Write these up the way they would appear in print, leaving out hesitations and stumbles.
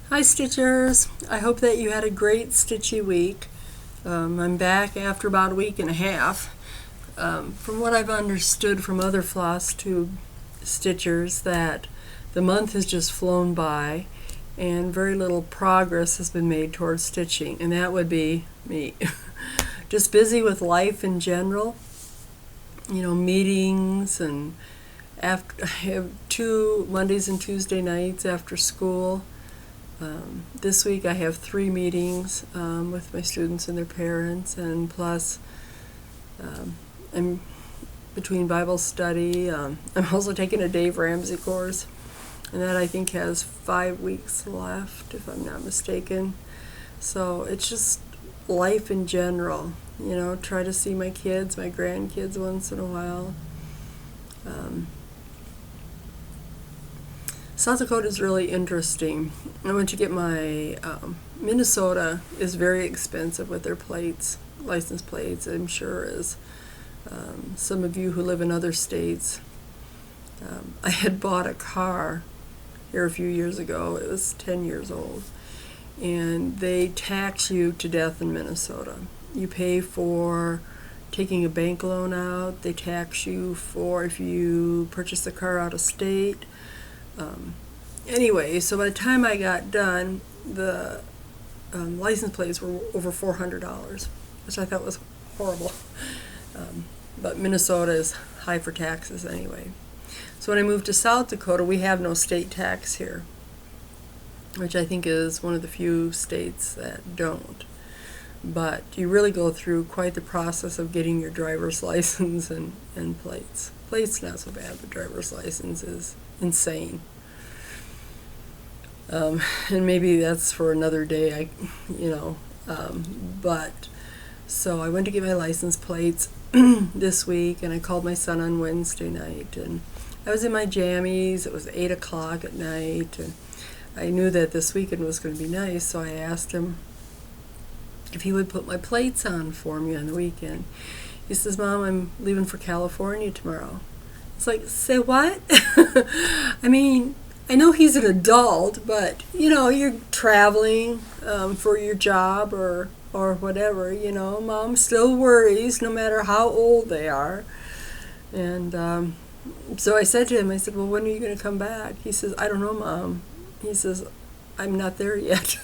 Hi Stitchers! I hope that you had a great stitchy week. I'm back after about a week and a half. From what I've understood from other Flosstube stitchers, that the month has just flown by and very little progress has been made towards stitching, and that would be me. Just busy with life in general, meetings, and I have 2 Mondays and Tuesday nights after school. This week I have 3 meetings with my students and their parents, and plus I'm between Bible study. I'm also taking a Dave Ramsey course, and that I think has 5 weeks left, if I'm not mistaken. So it's just life in general. Try to see my kids, my grandkids once in a while. South Dakota is really interesting. I went to get my Minnesota is very expensive with their plates, license plates, I'm sure, as some of you who live in other states. I had bought a car here a few years ago. It was 10 years old, and they tax you to death in Minnesota. You pay for taking a bank loan out. They tax you for if you purchase the car out of state. Anyway, so by the time I got done, the license plates were over $400, which I thought was horrible. But Minnesota is high for taxes anyway. So when I moved to South Dakota, we have no state tax here, which I think is one of the few states that don't. But you really go through quite the process of getting your driver's license and plates. Plates not so bad, but driver's license is insane. And maybe that's for another day, but so I went to get my license plates this week, and I called my son on Wednesday night, and I was in my jammies. It was 8 o'clock at night, and I knew that this weekend was going to be nice, so I asked him if he would put my plates on for me on the weekend. He says, "Mom, I'm leaving for California tomorrow." It's like, say what? I mean, I know he's an adult, but you're traveling for your job or whatever. Mom still worries no matter how old they are. And so I said to him, I said, "Well, when are you going to come back?" He says, "I don't know, Mom." He says, "I'm not there yet."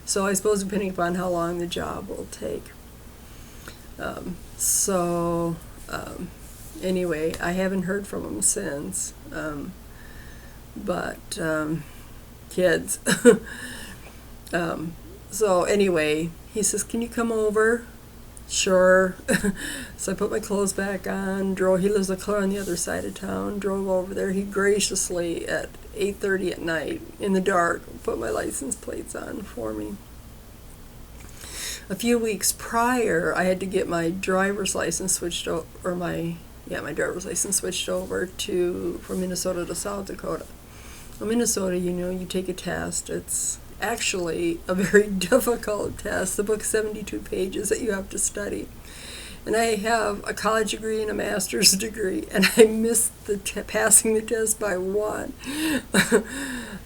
So I suppose depending upon how long the job will take. Anyway, I haven't heard from him since. But kids. So anyway, he says, "Can you come over?" Sure. So I put my clothes back on, he lives clear on the other side of town, drove over there. He graciously, at 8:30 at night, in the dark, put my license plates on for me. A few weeks prior, I had to get my driver's license switched over, my driver's license switched over from Minnesota to South Dakota. Well, Minnesota, you take a test. It's actually a very difficult test. The book's 72 pages that you have to study. And I have a college degree and a master's degree, and I missed passing the test by 1.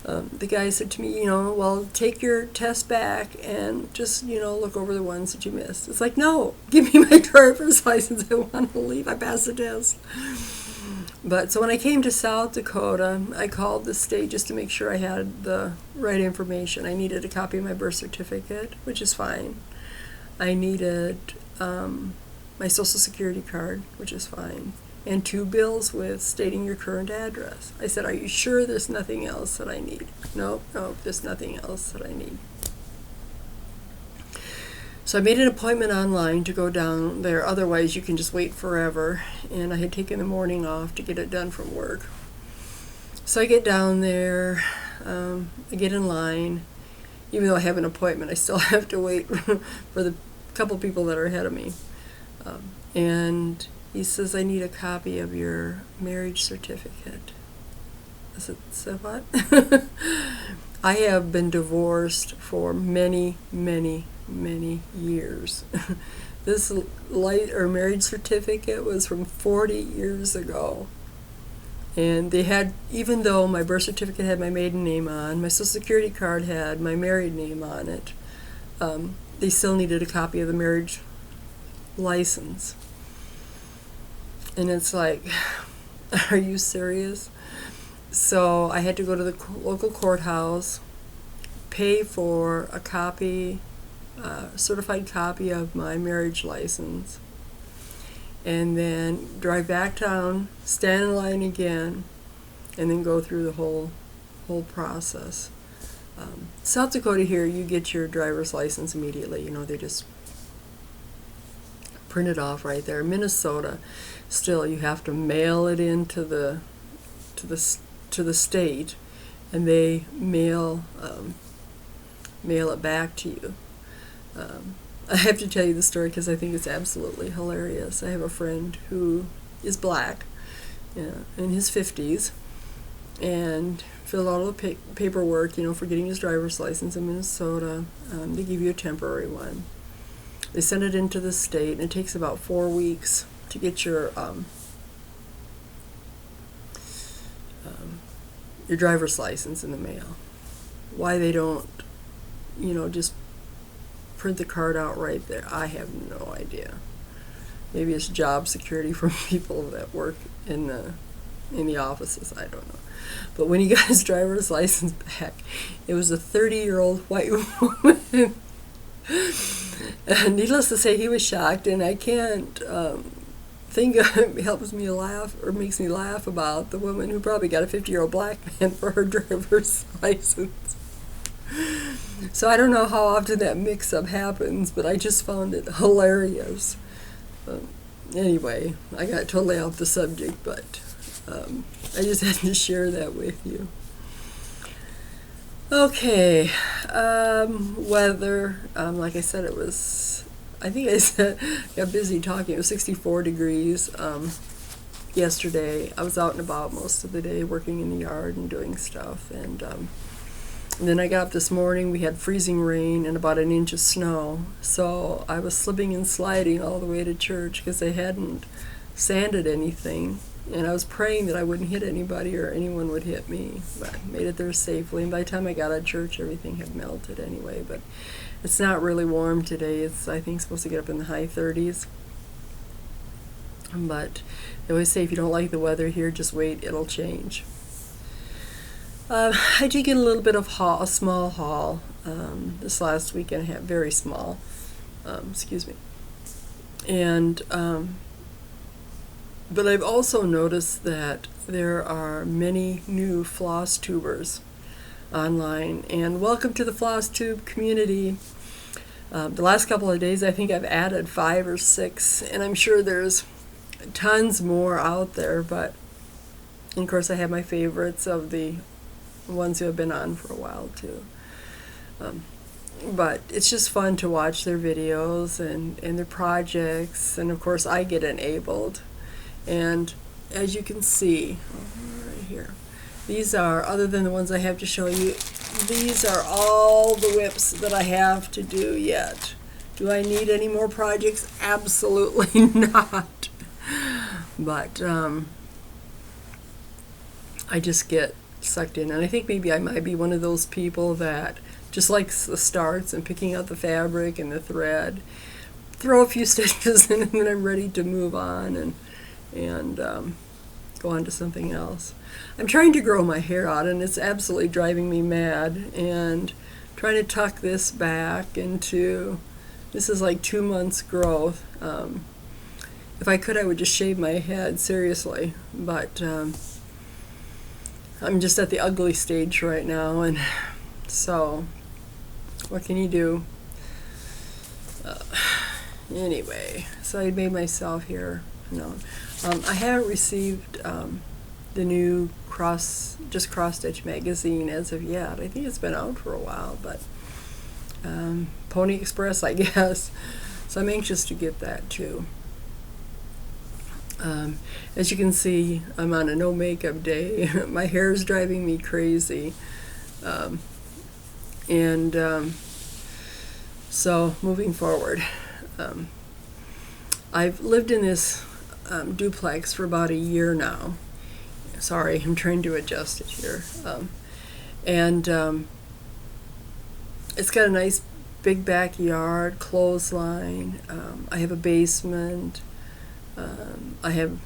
The guy said to me, "Well, take your test back and just, look over the ones that you missed." It's like, no, give me my driver's license. I want to leave. I passed the test. But so when I came to South Dakota, I called the state just to make sure I had the right information. I needed a copy of my birth certificate, which is fine. I needed my Social Security card, which is fine, and 2 bills with stating your current address. I said, "Are you sure there's nothing else that I need?" No, there's nothing else that I need. So I made an appointment online to go down there. Otherwise, you can just wait forever. And I had taken the morning off to get it done from work. So I get down there. I get in line. Even though I have an appointment, I still have to wait for the couple people that are ahead of me. And he says, "I need a copy of your marriage certificate." I said, "So what?" I have been divorced for many, many, many years. This marriage certificate was from 40 years ago. And they had, even though my birth certificate had my maiden name on, my social security card had my married name on it, they still needed a copy of the marriage license. And it's like, are you serious? So I had to go to the local courthouse, pay for a copy, certified copy of my marriage license, and then drive back down, stand in line again, and then go through the whole process. South Dakota here, you get your driver's license immediately. You know, they just print it off right there. Minnesota, still, you have to mail it into the state, and they mail it back to you. I have to tell you the story because I think it's absolutely hilarious. I have a friend who is black, in his 50s, and filled out all the paperwork, for getting his driver's license in Minnesota. They give you a temporary one. They send it into the state, and it takes about 4 weeks to get your driver's license in the mail. Why they don't, just print the card out right there, I have no idea. Maybe it's job security for people that work in the offices, I don't know. But when he got his driver's license back, it was a 30-year-old white woman. And needless to say, he was shocked, and I can't think of it helps me laugh or makes me laugh about the woman who probably got a 50-year-old black man for her driver's license. So I don't know how often that mix-up happens, but I just found it hilarious. Anyway, I got totally off the subject, but I just had to share that with you. Okay, weather, like I said, I got busy talking, it was 64 degrees yesterday. I was out and about most of the day working in the yard and doing stuff, and then I got up this morning, we had freezing rain and about an inch of snow, so I was slipping and sliding all the way to church because they hadn't sanded anything, and I was praying that I wouldn't hit anybody or anyone would hit me, but I made it there safely, and by the time I got out of church, everything had melted anyway. But it's not really warm today. It's, I think, supposed to get up in the high 30s, but they always say if you don't like the weather here, just wait, it'll change. I did get a little bit of a small haul this last weekend. I had very small, and but I've also noticed that there are many new Flosstubers online, and welcome to the Flosstube community. The last couple of days, I think I've added 5 or 6, and I'm sure there's tons more out there, but of course I have my favorites of the ones who have been on for a while too. But it's just fun to watch their videos and their projects, and of course I get enabled. And as you can see, right here, these are, other than the ones I have to show you, these are all the WIPS that I have to do yet. Do I need any more projects? Absolutely not. But I just get sucked in, and I think maybe I might be one of those people that just likes the starts and picking out the fabric and the thread, throw a few stitches in, and then I'm ready to move on and go on to something else. I'm trying to grow my hair out, and it's absolutely driving me mad, and trying to tuck this back into, this is like 2 months growth. If I could, I would just shave my head, seriously, but I'm just at the ugly stage right now, and so what can you do? Anyway, so I made myself here known. I haven't received the new Cross Stitch magazine as of yet. I think it's been out for a while, but Pony Express, I guess. So I'm anxious to get that too. As you can see, I'm on a no makeup day. My hair is driving me crazy. So moving forward, I've lived in this duplex for about a year now. Sorry, I'm trying to adjust it here. And it's got a nice big backyard, clothesline. I have a basement. I have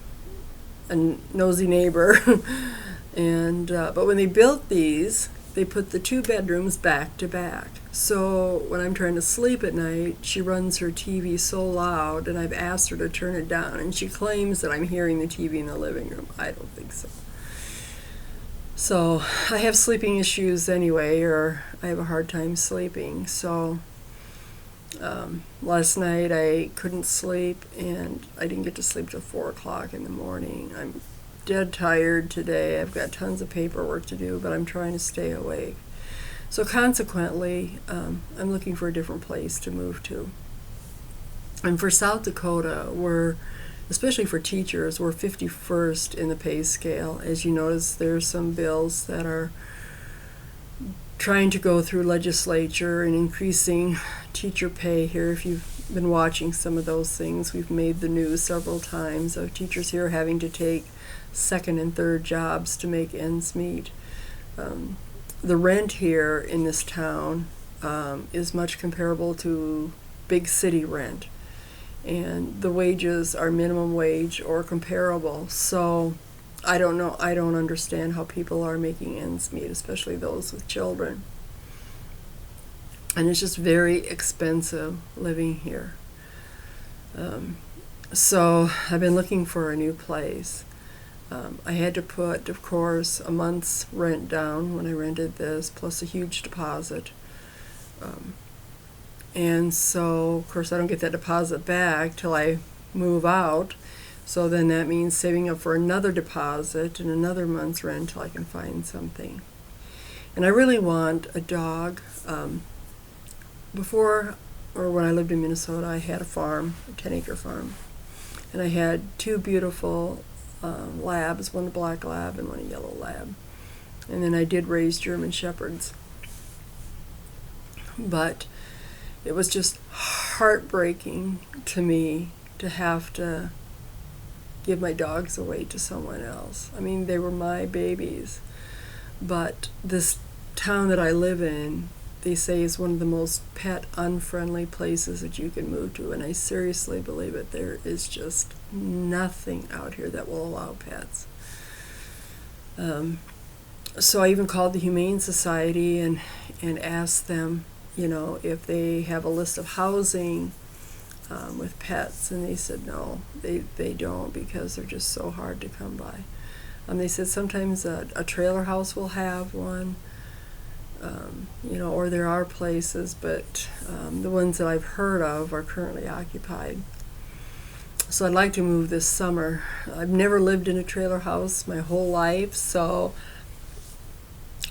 a nosy neighbor. And but when they built these, they put the 2 bedrooms back to back. So when I'm trying to sleep at night, she runs her TV so loud, and I've asked her to turn it down, and she claims that I'm hearing the TV in the living room. I don't think so. So I have sleeping issues anyway, or I have a hard time sleeping. So last night I couldn't sleep, and I didn't get to sleep till 4 o'clock in the morning. I'm dead tired today. I've got tons of paperwork to do, but I'm trying to stay awake. So consequently, I'm looking for a different place to move to. And for South Dakota, especially for teachers, we're 51st in the pay scale. As you notice, there's some bills that are trying to go through legislature and increasing teacher pay here. If you've been watching some of those things, we've made the news several times of teachers here having to take 2nd and 3rd jobs to make ends meet. The rent here in this town is much comparable to big city rent, and the wages are minimum wage or comparable. So I don't know, I don't understand how people are making ends meet, especially those with children. And it's just very expensive living here. So I've been looking for a new place. I had to put, of course, a month's rent down when I rented this, plus a huge deposit. And so, of course, I don't get that deposit back till I move out. So then that means saving up for another deposit and another month's rent till I can find something. And I really want a dog. Before, or when I lived in Minnesota, I had a farm, a 10-acre farm. And I had 2 beautiful labs, one a black lab and one a yellow lab. And then I did raise German Shepherds. But it was just heartbreaking to me to have to give my dogs away to someone else. I mean, they were my babies. But this town that I live in, they say is one of the most pet unfriendly places that you can move to, and I seriously believe it. There is just nothing out here that will allow pets. So I even called the Humane Society and asked them, if they have a list of housing with pets, and they said no, they don't, because they're just so hard to come by. They said sometimes a trailer house will have one. Or there are places, but the ones that I've heard of are currently occupied. So I'd like to move this summer. I've never lived in a trailer house my whole life, so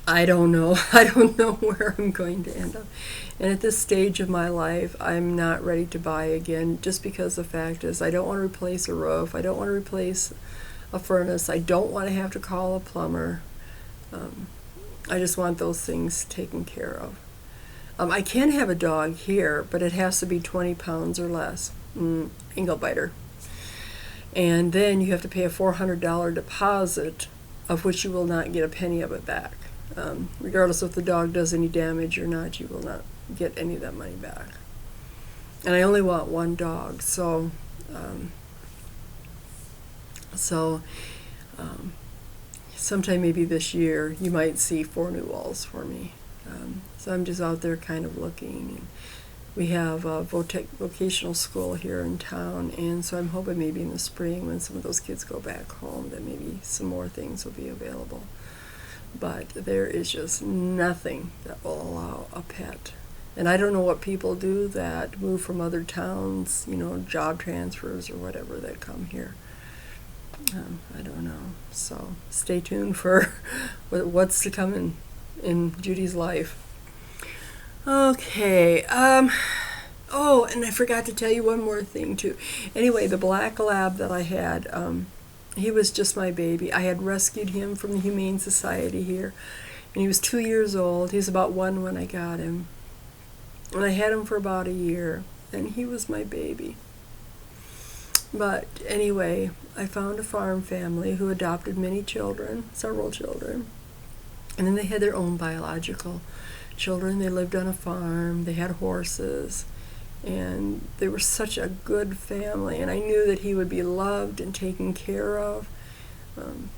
I don't know. I don't know where I'm going to end up. And at this stage of my life, I'm not ready to buy again, just because the fact is I don't want to replace a roof. I don't want to replace a furnace. I don't want to have to call a plumber. I just want those things taken care of. I can have a dog here, but it has to be 20 pounds or less. Angle biter. And then you have to pay a $400 deposit, of which you will not get a penny of it back. Regardless if the dog does any damage or not, you will not get any of that money back. And I only want one dog, so sometime maybe this year you might see 4 new walls for me. So I'm just out there kind of looking. And we have a vocational school here in town, and so I'm hoping maybe in the spring when some of those kids go back home that maybe some more things will be available. But there is just nothing that will allow a pet. And I don't know what people do that move from other towns, job transfers or whatever, that come here. I don't know. So stay tuned for what's to come in Judy's life. Okay. Oh, and I forgot to tell you one more thing too. Anyway, the black lab that I had, he was just my baby. I had rescued him from the Humane Society here, and he was 2 years old. He was about 1 when I got him. And I had him for about a year, and he was my baby. But anyway, I found a farm family who adopted many children, several children, and then they had their own biological children. They lived on a farm, they had horses, and they were such a good family, and I knew that he would be loved and taken care of,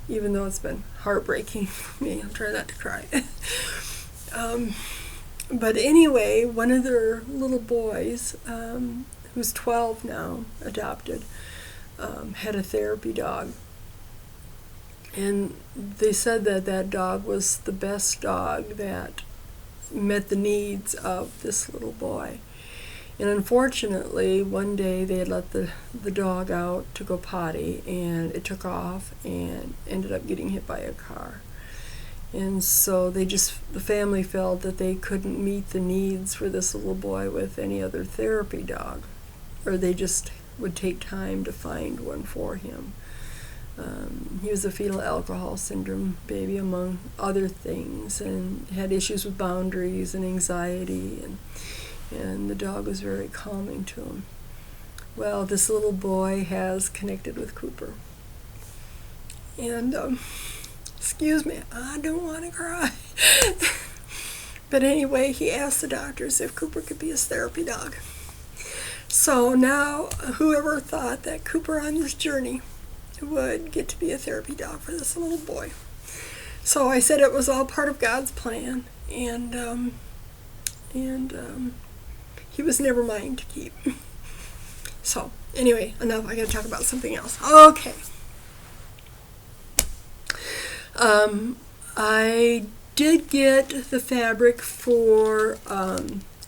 even though it's been heartbreaking for me. I'm trying not to cry. But anyway, one of their little boys, who's 12 now, adopted, had a therapy dog. And they said that that dog was the best dog that met the needs of this little boy. And unfortunately, one day they had let the dog out to go potty, and it took off and ended up getting hit by a car. And so the family felt that they couldn't meet the needs for this little boy with any other therapy dog, or they just would take time to find one for him. He was a fetal alcohol syndrome baby, among other things, and had issues with boundaries and anxiety, and the dog was very calming to him. Well, this little boy has connected with Cooper. And, excuse me, I don't want to cry. But anyway, he asked the doctors if Cooper could be his therapy dog. So now, whoever thought that Cooper on this journey would get to be a therapy dog for this little boy. So I said it was all part of God's plan, and he was never mine to keep. So anyway, enough. I got to talk about something else. Okay. I did get the fabric for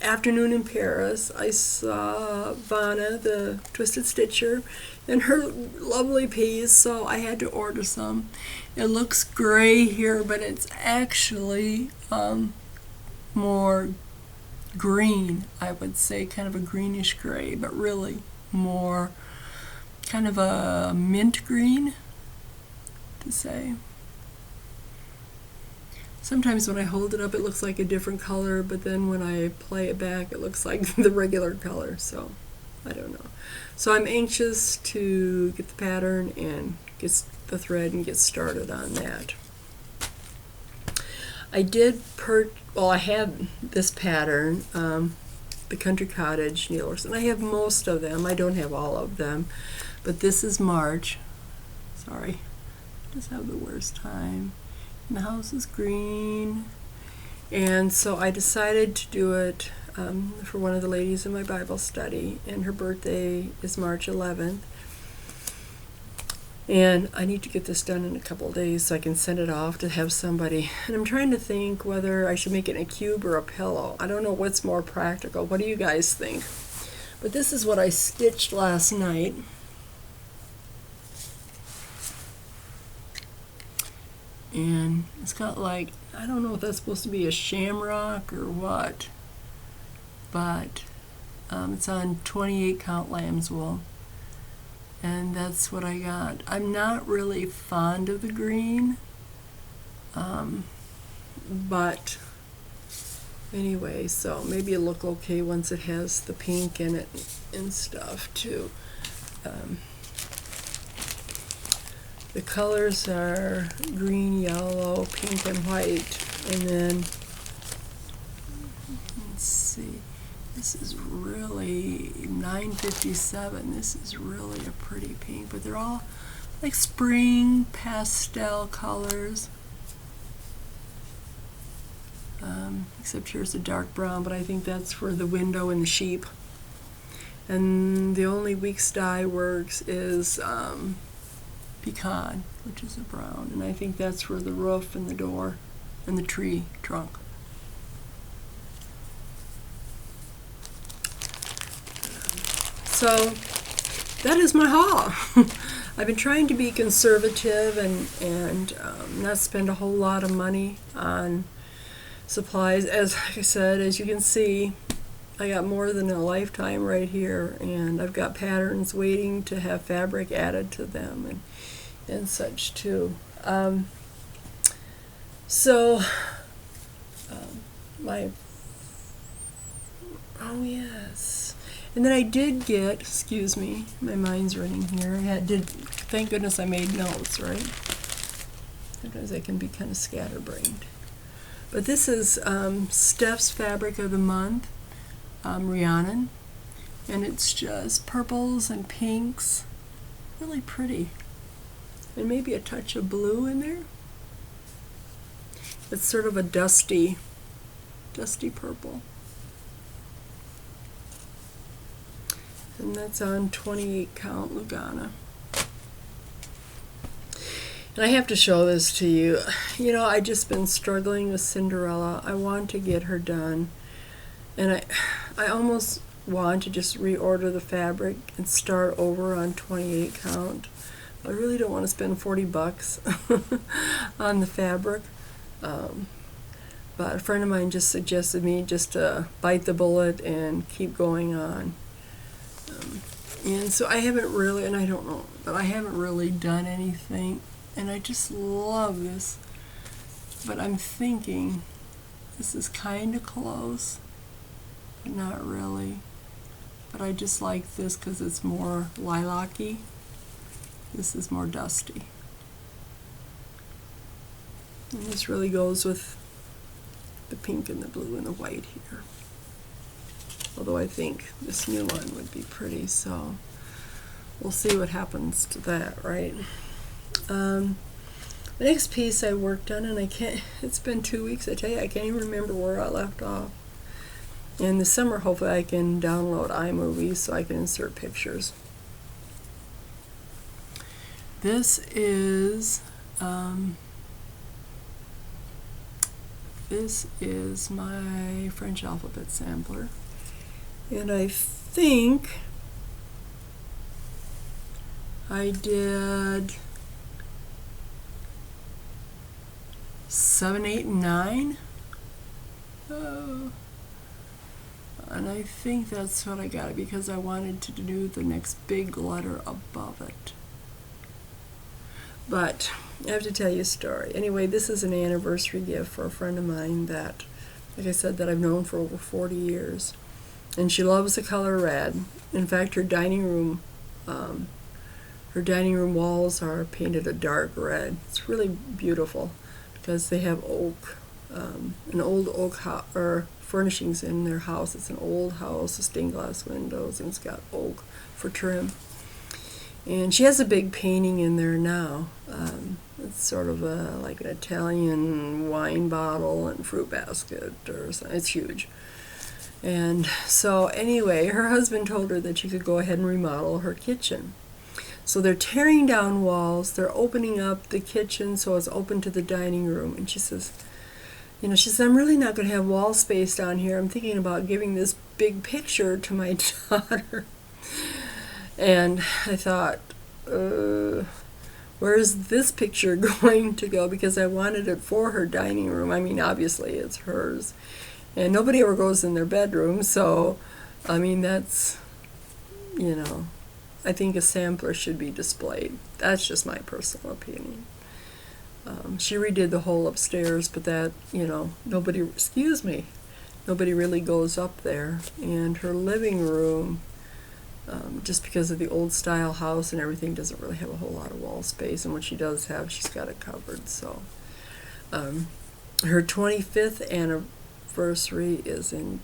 Afternoon in Paris. I saw Vanna, the Twisted Stitcher, and her lovely piece, so I had to order some. It looks gray here, but it's actually more green, I would say, kind of a greenish gray, but really more kind of a mint green, to say. Sometimes when I hold it up, it looks like a different color, but then when I play it back, it looks like the regular color, so I don't know. So I'm anxious to get the pattern and get the thread and get started on that. I did I had this pattern, the Country Cottage kneelers, and I have most of them. I don't have all of them, but this is March. Sorry, I just have the worst time. And the house is green, and so I decided to do it for one of the ladies in my Bible study, and her birthday is March 11th. And I need to get this done in a couple of days so I can send it off to have somebody. And I'm trying to think whether I should make it in a cube or a pillow. I don't know what's more practical. What do you guys think? But this is what I stitched last night. And it's got like, I don't know if that's supposed to be a shamrock or what, but it's on 28 count lamb's wool. And that's what I got. I'm not really fond of the green, but anyway, so maybe it'll look okay once it has the pink in it and stuff too. The colors are green, yellow, pink, and white. And then, let's see, this is really 957. This is really a pretty pink, but they're all like spring pastel colors. Except here's a dark brown, but I think that's for the window and the sheep. And the only week's dye works is pecan, which is a brown, and I think that's for the roof and the door and the tree trunk. So that is my haul. I've been trying to be conservative and not spend a whole lot of money on supplies. Like I said, as you can see, I got more than a lifetime right here, and I've got patterns waiting to have fabric added to them and such too. Oh yes, And then I did get, excuse me, my mind's running here. Thank goodness I made notes, right? Sometimes I can be kind of scatterbrained. But this is Steph's Fabric of the Month, Rhiannon. And it's just purples and pinks. Really pretty. And maybe a touch of blue in there. It's sort of a dusty purple. And that's on 28 count Lugana. And I have to show this to you. You know, I've just been struggling with Cinderella. I want to get her done. And I almost want to just reorder the fabric and start over on 28 count. I really don't want to spend 40 bucks on the fabric. But a friend of mine just suggested me just to bite the bullet and keep going on. And so I haven't really, and I don't know, but I haven't really done anything. And I just love this. But I'm thinking this is kind of close, but not really. But I just like this because it's more lilac-y. This is more dusty. And this really goes with the pink and the blue and the white here. Although I think this new one would be pretty, so we'll see what happens to that, right? The next piece I worked on, and it's been 2 weeks, I tell you, I can't even remember where I left off. In the summer, hopefully I can download iMovie so I can insert pictures. This is my French alphabet sampler. And I think I did 7, 8, and 9. And I think that's what I got because I wanted to do the next big letter above it. But I have to tell you a story. Anyway, this is an anniversary gift for a friend of mine that, like I said, that I've known for over 40 years. And she loves the color red. In fact, her dining room walls are painted a dark red. It's really beautiful because they have oak, an old oak furnishings in their house. It's an old house, with stained glass windows, and it's got oak for trim. And she has a big painting in there now. It's sort of like an Italian wine bottle and fruit basket or something. It's huge. And so anyway, her husband told her that she could go ahead and remodel her kitchen. So they're tearing down walls, they're opening up the kitchen so it's open to the dining room. And she says, I'm really not going to have wall space down here. I'm thinking about giving this big picture to my daughter. And I thought, where's this picture going to go? Because I wanted it for her dining room. I mean, obviously it's hers. And nobody ever goes in their bedroom, so, I mean, that's, I think a sampler should be displayed. That's just my personal opinion. She redid the whole upstairs, but that, nobody really goes up there. And her living room, just because of the old style house and everything, doesn't really have a whole lot of wall space. And what she does have, she's got it covered. So, her 25th anniversary is in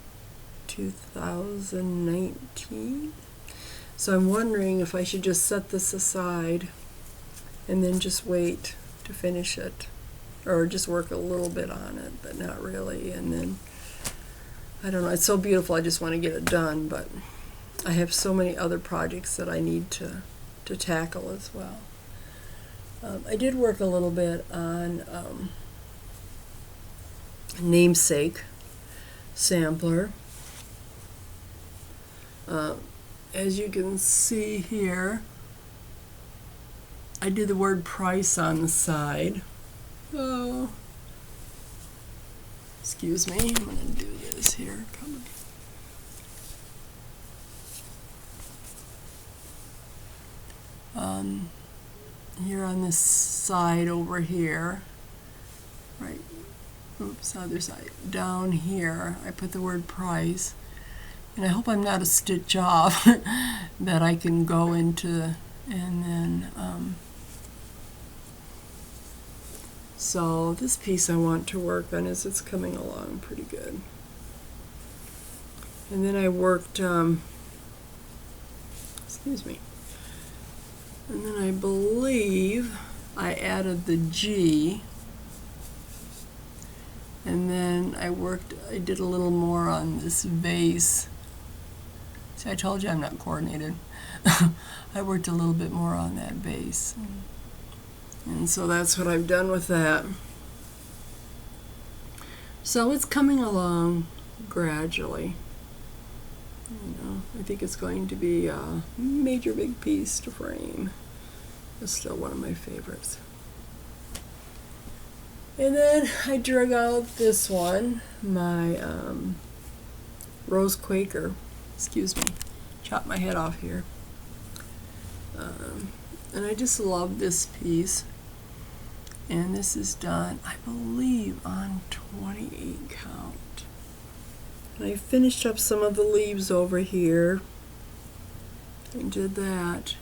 2019. So I'm wondering if I should just set this aside and then just wait to finish it, or just work a little bit on it, but not really. And then, I don't know, it's so beautiful, I just want to get it done, but I have so many other projects that I need to tackle as well. I did work a little bit on Namesake sampler. As you can see here, I did the word price on the side. Oh, excuse me, I'm going to do this here. Come on. Here on this side over here, right, oops, other side, down here, I put the word price. And I hope I'm not a stitch off that I can go into, and then so this piece I want to work on as it's coming along pretty good. And then I worked, excuse me, and then I believe I added the G, and then I did a little more on this vase. See, I told you I'm not coordinated. I worked a little bit more on that vase. And so that's what I've done with that. So it's coming along gradually. You know, I think it's going to be a major big piece to frame. It's still one of my favorites. And then I drug out this one, my Rose Quaker. Excuse me, chop my head off here. And I just love this piece. And this is done, I believe, on 28 count. And I finished up some of the leaves over here. I did that.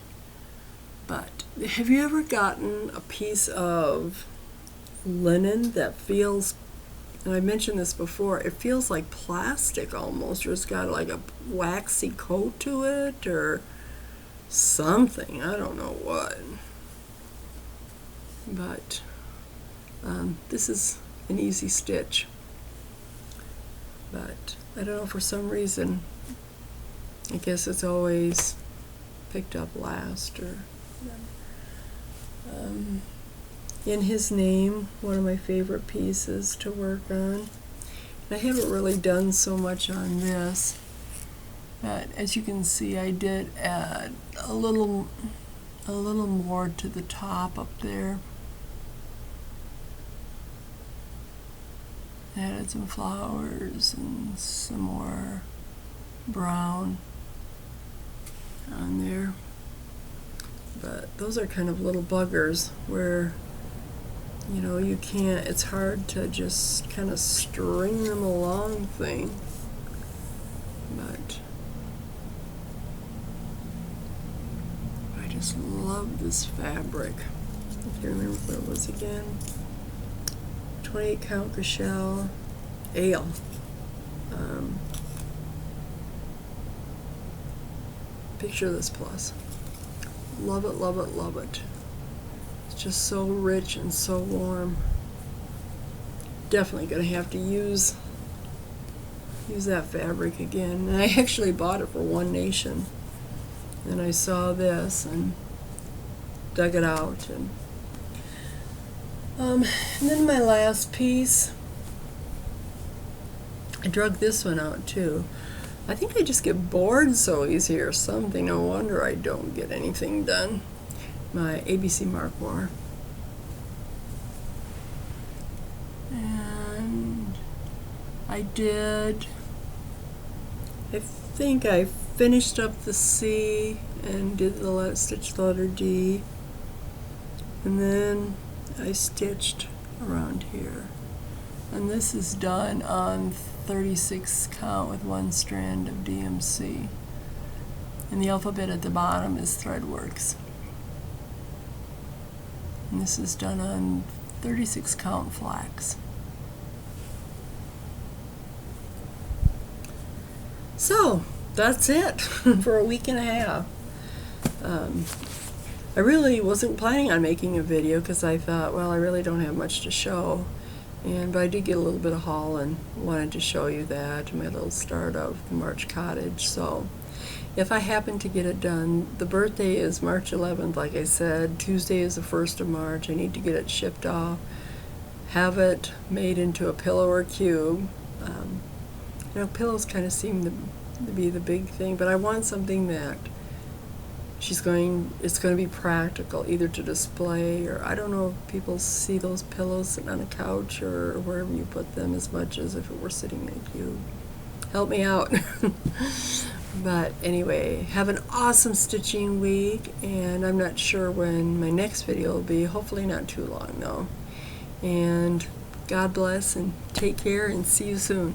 But have you ever gotten a piece of linen that feels, and I mentioned this before, it feels like plastic almost, or it's got like a waxy coat to it, or something, I don't know what. But this is an easy stitch. But I don't know, for some reason, I guess it's always picked up last, or In His Name, one of my favorite pieces to work on. And I haven't really done so much on this, but as you can see, I did add a little more to the top up there. Added some flowers and some more brown on there. But those are kind of little buggers where, you know, you can't, it's hard to just kind of string them along thing. But I just love this fabric. I can't remember what it was again. 28 count Cashel Ale. Picture this plus. Love it, love it, love it. It's just so rich and so warm. Definitely gonna have to use that fabric again. And I actually bought it for One Nation. And I saw this and dug it out. And then my last piece, I drug this one out too. I think I just get bored so easy or something. No wonder I don't get anything done. My ABC Markmore. And I think I finished up the C and did the stitch the letter D. And then I stitched around here. And this is done on 36 count with one strand of DMC. And the alphabet at the bottom is Threadworks. And this is done on 36 count flax. So that's it for a week and a half. I really wasn't planning on making a video because I thought, well, I really don't have much to show. But I did get a little bit of haul and wanted to show you that, my little start of the March cottage. So if I happen to get it done, the birthday is March 11th, like I said. Tuesday is the 1st of March. I need to get it shipped off, have it made into a pillow or cube. You know, pillows kind of seem to be the big thing, but I want something that it's going to be practical, either to display, or I don't know if people see those pillows sitting on a couch or wherever you put them as much as if it were sitting in a cube. Help me out. But anyway, have an awesome stitching week, and I'm not sure when my next video will be. Hopefully not too long though. And God bless and take care, and see you soon.